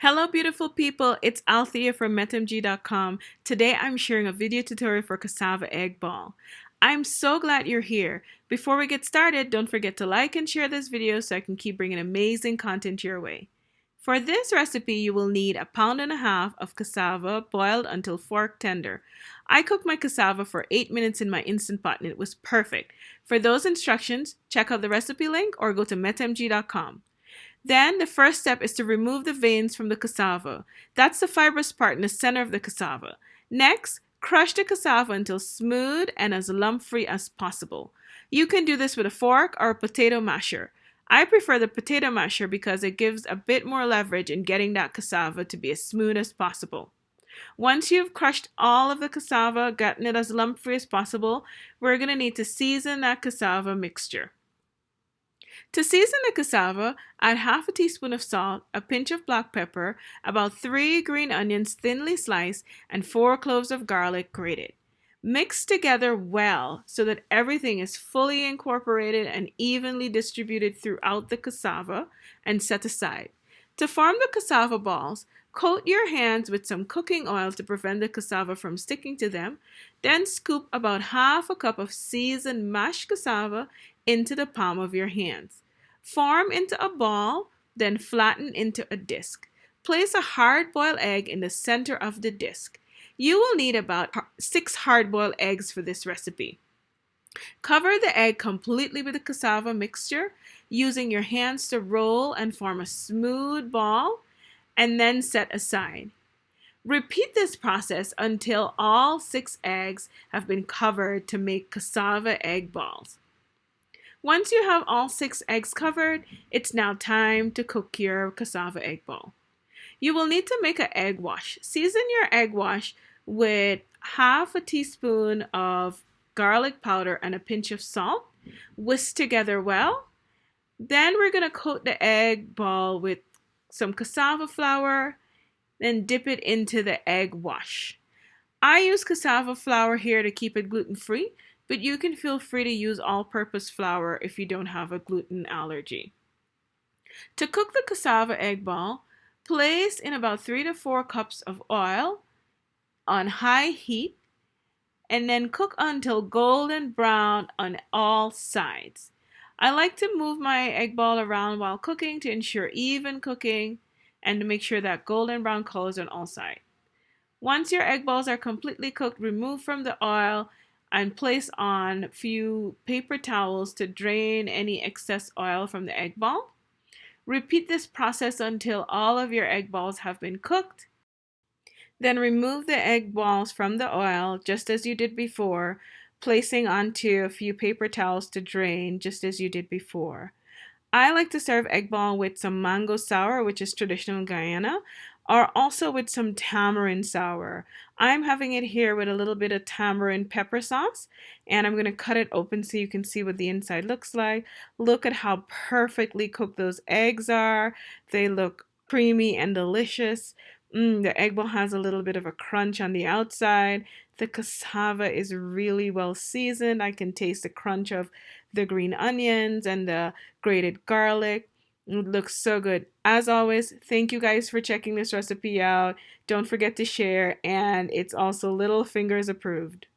Hello beautiful people, it's Althea from metemgee.com. Today I'm sharing a video tutorial for cassava egg ball. I'm so glad you're here. Before we get started, don't forget to like and share this video so I can keep bringing amazing content your way. For this recipe, you will need 1.5 pounds of cassava boiled until fork tender. I cooked my cassava for 8 minutes in my Instant Pot and it was perfect. For those instructions, check out the recipe link or go to metemgee.com. Then the first step is to remove the veins from the cassava. That's the fibrous part in the center of the cassava. Next, crush the cassava until smooth and as lump-free as possible. You can do this with a fork or a potato masher. I prefer the potato masher because it gives a bit more leverage in getting that cassava to be as smooth as possible. Once you've crushed all of the cassava, gotten it as lump-free as possible, we're going to need to season that cassava mixture. To season the cassava, add half a teaspoon of salt, a pinch of black pepper, about 3 green onions thinly sliced, and 4 cloves of garlic grated. Mix together well so that everything is fully incorporated and evenly distributed throughout the cassava and set aside. To form the cassava balls, coat your hands with some cooking oil to prevent the cassava from sticking to them. Then scoop about half a cup of seasoned mashed cassava into the palm of your hands. Form into a ball, then flatten into a disc. Place a hard-boiled egg in the center of the disc. You will need about 6 hard-boiled eggs for this recipe. Cover the egg completely with the cassava mixture, using your hands to roll and form a smooth ball, and then set aside. Repeat this process until all 6 eggs have been covered to make cassava egg balls. Once you have all 6 eggs covered, it's now time to cook your cassava egg ball. You will need to make an egg wash. Season your egg wash with half a teaspoon of garlic powder and a pinch of salt. Whisk together well. Then we're going to coat the egg ball with some cassava flour, then dip it into the egg wash. I use cassava flour here to keep it gluten-free, but you can feel free to use all-purpose flour if you don't have a gluten allergy. To cook the cassava egg ball, place in about 3 to 4 cups of oil on high heat and then cook until golden brown on all sides. I like to move my egg ball around while cooking to ensure even cooking and to make sure that golden brown colors on all sides. Once your egg balls are completely cooked, remove from the oil and place on a few paper towels to drain any excess oil from the egg ball. Repeat this process until all of your egg balls have been cooked. Then remove the egg balls from the oil just as you did before, placing onto a few paper towels to drain just as you did before. I like to serve egg ball with some mango sour, which is traditional in Guyana, or also with some tamarind sour. I'm having it here with a little bit of tamarind pepper sauce, and I'm going to cut it open so you can see what the inside looks like. Look at how perfectly cooked those eggs are. They look creamy and delicious. The egg ball has a little bit of a crunch on the outside. The cassava is really well seasoned. I can taste the crunch of the green onions and the grated garlic. It looks so good. As always, thank you guys for checking this recipe out. Don't forget to share, and it's also Little Fingers approved.